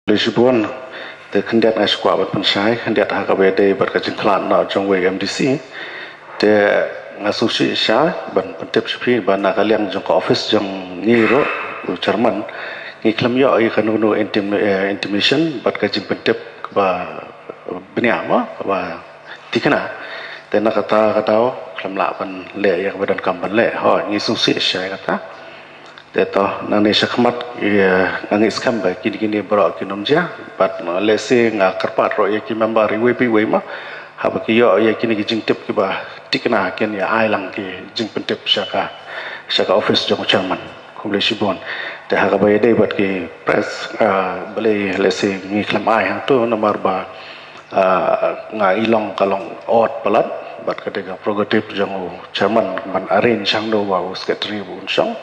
Lisbon, the conduct as squad pensai, conduct hakabede berkacang kelan na jongwe MDC, the association ban pentip sepi ban nakaliang jong office jong ngiro chairman ngiklam yo ay kanunu intimation berkacang pentip ba beniama ba tikana, the nakata katao kelam lapan le yang badan kampan le, ho ngisusi saya kata. Deto nang ni sakmat nang iskam ba kini bro kinomja but lese nga karpat ro ye ki member we pi we ma ha ba ki yo ye kini ki jingtip ki ba tikna ken ya ai lang ki jing pentip saka office jong chairman kumle sibon te ha ba ye dei bat ki press bale lese ngi klam ai hang to nomor ba nga ilong kalong ot palat bat kadega prerogative jong chairman ban arrange sang do wa secretary bun sang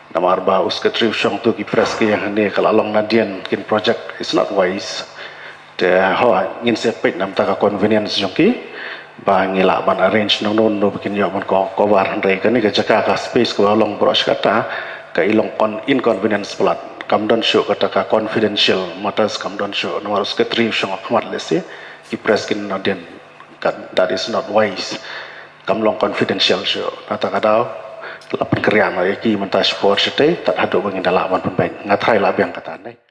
namar ba uskatri syong tu ki press ke yang ni kalau long nadian kin project is not wise de ho ngin sepet nam ta ka convenience jong ki ba ngila ban arrange no no bikin yo ban ko war handai kan ni ka jaka ka space ko long bros kata ka ilong on inconvenience plat kam don show kata ka confidential matters kam don show namar uskatri syong akhmat lesi ki press kin nadian that is not wise kam long confidential show kata kadau lapan kerjaan lagi mentah sport sete tak ada bagi dalam pun baik ngatai lah yang kata ni.